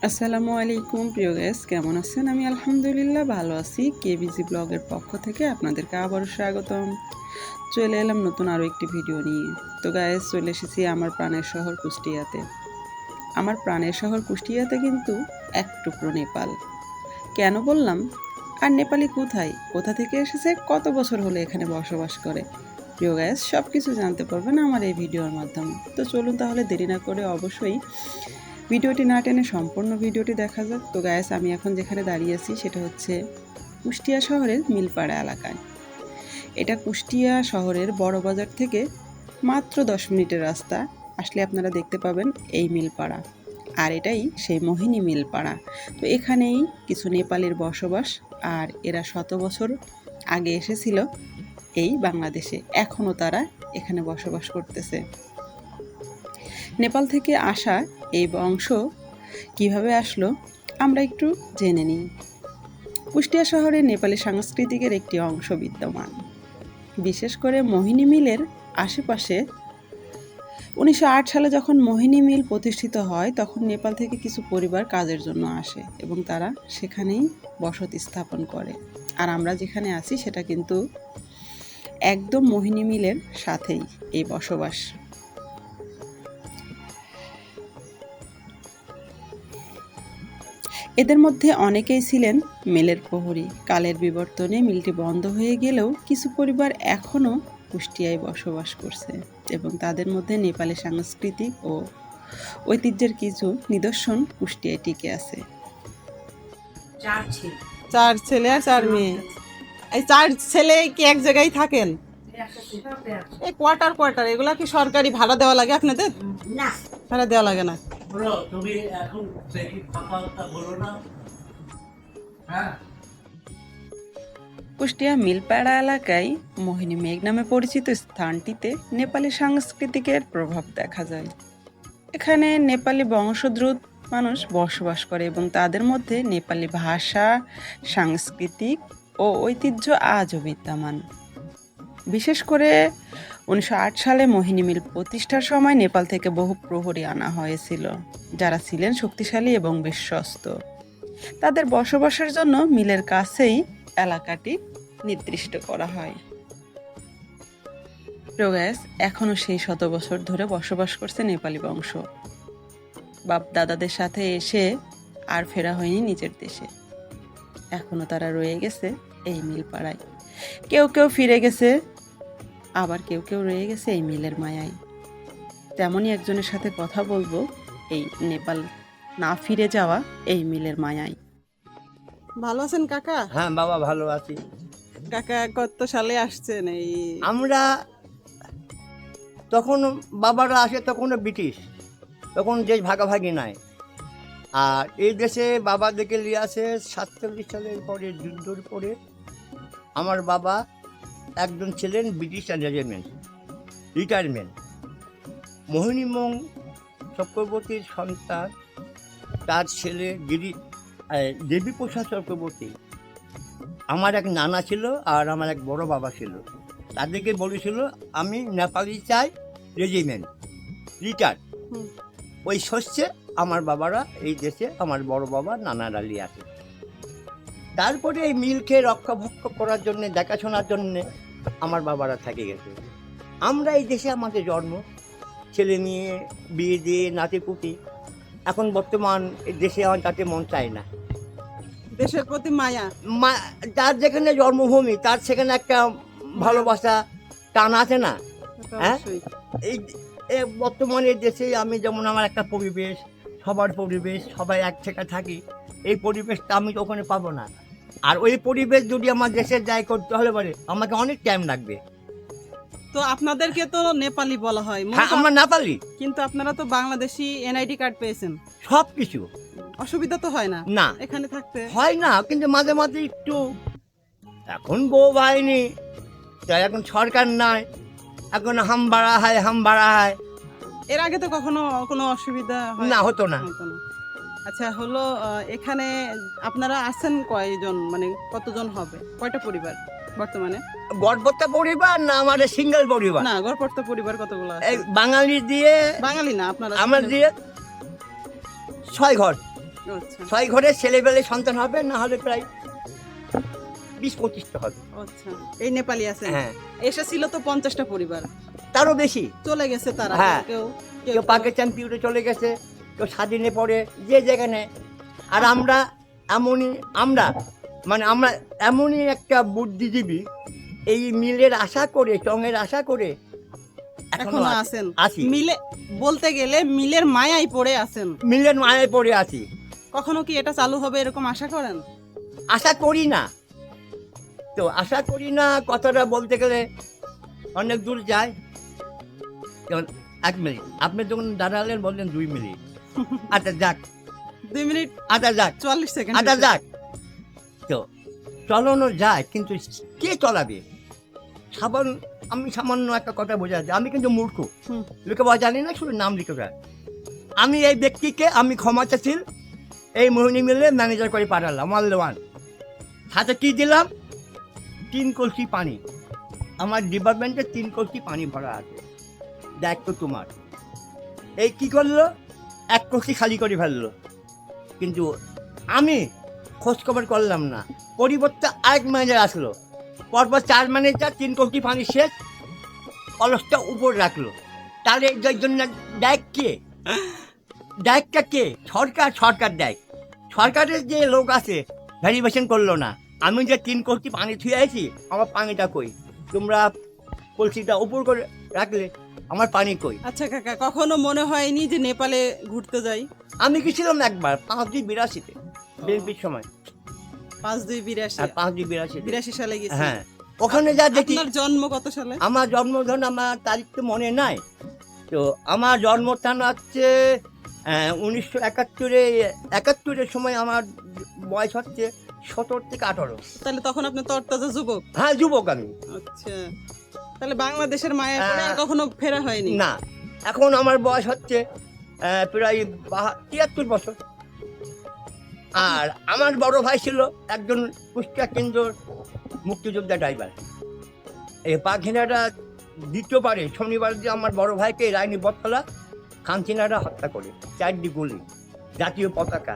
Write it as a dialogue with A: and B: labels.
A: আসসালামু আলাইকুম প্রিয় গাইস, কেমন আছেন? আমি আলহামদুলিল্লাহ ভালো আছি। কেবিজি ব্লগের পক্ষ থেকে আপনাদেরকে আবারও স্বাগতম। চলে এলাম নতুন আরও একটি ভিডিও নিয়ে। তো গাইস, চলে এসেছি আমার প্রাণের শহর কুষ্টিয়াতে। আমার প্রাণের শহর কুষ্টিয়াতে কিন্তু এক টুকরো নেপাল। কেন বললাম? আর নেপালি কোথায়, কোথা থেকে এসেছে, কত বছর হলে এখানে বসবাস করে, প্রিয় গাইস সব কিছু জানতে পারবেন আমার এই ভিডিওর মাধ্যমে। তো চলুন তাহলে দেরি না করে অবশ্যই ভিডিওটি না টেনে সম্পূর্ণ ভিডিওটি দেখা যাক। তো গাইস, আমি এখন যেখানে দাঁড়িয়ে আছি সেটা হচ্ছে কুষ্টিয়া শহরের মিলপাড়া এলাকায়। এটা কুষ্টিয়া শহরের বড় বাজার থেকে মাত্র 10 মিনিটের রাস্তা আসলে আপনারা দেখতে পাবেন এই মিলপাড়া। আর এটাই সেই মোহিনী মিলপাড়া। তো এখানেই কিছু নেপালের বসবাস। আর এরা শত বছর আগে এসেছিল এই বাংলাদেশে, এখনও তারা এখানে বসবাস করতেছে। নেপাল থেকে আসা এই বংশ কিভাবে আসলো আমরা একটু জেনে নিই। কুষ্টিয়া শহরে নেপালি সাংস্কৃতিকের একটি অংশ বিদ্যমান, বিশেষ করে মোহিনী মিলের আশেপাশে। 1908 সালে যখন মোহিনী মিল প্রতিষ্ঠিত হয় তখন নেপাল থেকে কিছু পরিবার কাজের জন্য আসে এবং তারা সেখানেই বসতি স্থাপন করে। আর আমরা যেখানে আছি সেটা কিন্তু একদম মোহিনী মিলের সাথেই এই বসবাস। এদের মধ্যে অনেকেই ছিলেন মিলের প্রহরী। কালের বিবর্তনে মিলটি বন্ধ হয়ে গেলেও কিছু পরিবার এখনও কুষ্টিয়ায় বসবাস করছে এবং তাদের মধ্যে নেপালি সাংস্কৃতিক ও ঐতিহ্যের কিছু নিদর্শন কুষ্টিয়ায় টিকে আছে।
B: চার ছেলে আর চার মেয়ে। এই চার ছেলে কি এক জায়গায় থাকেন? এই কোয়ার্টার কোয়ার্টার এগুলা কি সরকারি ভাড়া দেওয়া লাগে আপনাদের?
C: না,
B: ভাড়া দেওয়া লাগে না।
D: বলো তুমি এখন দেখি কথা বলো না। হ্যাঁ,
A: কুষ্টিয়া মিলপাড়া এলাকায় মোহিনী মেঘ নামে পরিচিত স্থানটিতে নেপালি সাংস্কৃতিকের প্রভাব দেখা যায়। এখানে নেপালি বংশোদ্ভূত মানুষ বসবাস করে এবং তাদের মধ্যে নেপালি ভাষা, সাংস্কৃতিক ও ঐতিহ্য আজও বিদ্যমান। বিশেষ করে 1908 সালে মোহিনী মিল প্রতিষ্ঠার সময় নেপাল থেকে বহু প্রহরী আনা হয়েছিল, যারা ছিলেন শক্তিশালী এবং বিশ্বস্ত। তাদের বসবাসের জন্য মিলের কাছেই এলাকাটি নির্দিষ্ট করা হয়। প্রয়াস এখনও সেই শত বছর ধরে বসবাস করছে নেপালি বংশ। বাপ দাদাদের সাথে এসে আর ফেরা হয়নি নিজের দেশে। এখনও তারা রয়ে গেছে এই মিল পাড়ায়। কেউ কেউ ফিরে গেছে, আবার কেউ কেউ রয়ে গেছে এই মিলের মায়ায়। তেমনই একজনের সাথে কথা বলবো এই নেপাল না ফিরে যাওয়া এই মিলের মায়ায়।
B: ভালো আছেন কাকা?
D: হ্যাঁ বাবা ভালো আছি।
B: কাকা কত সালে আসছেন? এই
D: আমরা তখন বাবারা আসে তখনও ব্রিটিশ, তখন দেশ ভাগাভাগি নাই। আর এই দেশে বাবা দেখে নিয়ে আসে 47 সালের পরে, যুদ্ধের পরে। আমার বাবা একজন ছিলেন ব্রিটিশ রেজিমেন্ট, রিটায়ারমেন্ট। মোহিনীমোহন চক্রবর্তীর সন্তান, তার ছেলে দেবীপ্রসাদ চক্রবর্তী। আমার এক নানা ছিল আর আমার এক বড় বাবা ছিল। তাদেরকে বলেছিল আমি নেপালি চাই, রেজিমেন্ট রিটায়ার। ওই শস্যে আমার বাবারা এই দেশে আমার বড় বাবা নানারা নিয়ে আসে। তারপরে এই মিলকে রক্ষাভক্ষ করার জন্যে, দেখাশোনার জন্যে আমার বাবারা থেকে গেছে। আমরা এই দেশে আমাদের জন্ম, ছেলে নিয়ে বিয়ে দিয়ে নাতিপুতি। এখন বর্তমান এই দেশে আমার তাতে মন চায় না।
B: দেশের প্রতি মায়া।
D: যার যেখানে জন্মভূমি তার সেখানে একটা ভালোবাসা টান আছে না?
B: এটা
D: হ্যাঁ?
B: অবশ্যই।
D: এই বর্তমানে দেশে আমি যেমন আমার একটা পরিবেশ, সবার পরিবেশ, সবাই এক থেকে থাকি, এই পরিবেশটা আমি তো ওখানে পাবো না। আর ওই পরিবেশ যদি আমার দেশে যাই করতে হলে পারে আমাকে অনেক টাইম লাগবে।
B: তো আপনাদেরকে তো নেপালি বলা হয়,
D: হ্যাঁ, আমরা না পারি
B: কিন্তু আপনারা তো বাংলাদেশি এনআইডি কার্ড পেয়েছেন।
D: সব কিছু।
B: অসুবিধা তো হয় না
D: না
B: এখানে থাকতে?
D: হয় না, কিন্তু মাঝে মাঝে একটু। এখন বউ বাহিনী, তাই এখন সরকার নাই, এখন হাম বাড়া হয়।
B: এর আগে তো কখনো কোনো অসুবিধা হয়
D: না, হতো না।
B: হতো না। আচ্ছা হলো, এখানে আপনারা আছেন কয়জন, মানে কতজন হবে, কয়টা পরিবার বর্তমানে?
D: গড়পড়তা পরিবার না আমাদের সিঙ্গেল পরিবার?
B: না, গড়পড়তা পরিবার কতগুলো আছে?
D: এই বাঙালি দিয়ে,
B: বাঙালি না আপনারা?
D: আমরা দিয়ে 6 ঘর।
A: আচ্ছা
D: 6 ঘরের ছেলেবেলে সন্তান হবে, না হলে প্রায় 20-25টা হবে।
B: আচ্ছা এই নেপালি আছেন,
D: হ্যাঁ,
B: এসেছিল তো 50টা পরিবার,
D: তারও বেশি।
B: চলে গেছে তারা,
D: হ্যাঁ।
B: কেউ
D: কেউ পাকিস্তান পিউরে চলে গেছে, কেউ স্বাধীনে পড়ে, যে যেখানে। আর আমরা আমরা এমনই একটা বুদ্ধিজীবী, এই মিলের আশা করে, টঙের আশা করে
B: এখনো আছেন।
D: আছি।
B: মিলে বলতে গেলে মিলের মায়ায় পড়ে আছেন।
D: মিলের মায়ায় পড়ে আছি।
B: কখনো কি এটা চালু হবে এরকম আশা করেন?
D: আশা করি না, তো আশা করি না কথাটা বলতে গেলে অনেক দূর যায়। যেমন 1 মিনিট, আপনি যখন দাঁড়ালেন বললেন 2 মিনিট, আচ্ছা যাক,
B: 2 মিনিট
D: আচ্ছা যাক,
B: 44 সেকেন্ড।
D: আচ্ছা যাক, তো চলানো যায়, কিন্তু কে চলাবে? আমি সামান্য একটা কথা বোঝা যায়, আমি কিন্তু মূর্খ,
B: হুম।
D: লিখে পাওয়া জানি না, শুধু নাম লিখে যায়। আমি এই ব্যক্তিকে আমি ক্ষমতাশীল এই মোহিনী মিলে ম্যানেজার করে পাঠালাম, মাল্যবান। সাথে কি দিলাম? 3 কলসি পানি। আমার ডিপার্টমেন্টে 3 কলসি পানি ভরা আছে, দায়িত্ব তোমার। এই কি করলো? 1 কলসি খালি করে ফেললো। কিন্তু আমি খোঁজখবর করলাম না, পরিবর্তে আরেক ম্যানেজার আসলো। পরপর 4 ম্যানেজার 3 কলসি পানি শেষ, কলসটা উপর রাখলো। তাহলে এর জন্য দায়িত্ব কে? দায়িত্বটা কে? সরকার দেয়। সরকারের যে লোক আছে ভ্যারিফিকেশন করলো না। আমি যে 3 কলসি পানি থুয়ে আছি, আমার পানিটা কই? তোমরা কলসিটা উপর করে রাখলে, আমার পানি কই?
B: আচ্ছা কাকা, কখনো মনে হয়নি যে নেপালে ঘুরতে যাই?
D: আমি গেছিলাম একবার 5-2-82-তে, বিএনপির সময়।
B: 5-2-82
D: আর 5-2-82-তে,
B: 82 সালে গেছি।
D: হ্যাঁ, ওখানে যা দেখি।
B: আপনার জন্ম কত সালে?
D: আমার জন্মধন আমার তারিখ তো মনে নাই, তো আমার জন্মস্থান হচ্ছে 1971-এর সময় আমার বয়স হচ্ছে 17 থেকে 18।
B: তাহলে তখন আপনি তরতাজা যুবক।
D: হ্যাঁ, যুবক আমি।
B: আচ্ছা, তাহলে বাংলাদেশের মায়া পড়ে আর কখনো ফেরা হয়নি?
D: না, এখন আমার বয়স হচ্ছে প্রায় 73 বছর। আর আমার বড় ভাই ছিল একজন কুষ্টিয়া কেন্দ্র মুক্তিযোদ্ধা ড্রাইভার। এই পাখিনাটা দ্বিতীয়বারে শনিবার যে আমার বড় ভাইকে রায়নি বটতলা খানচিনারা হত্যা করে, 4টি গুলি, জাতীয় পতাকা।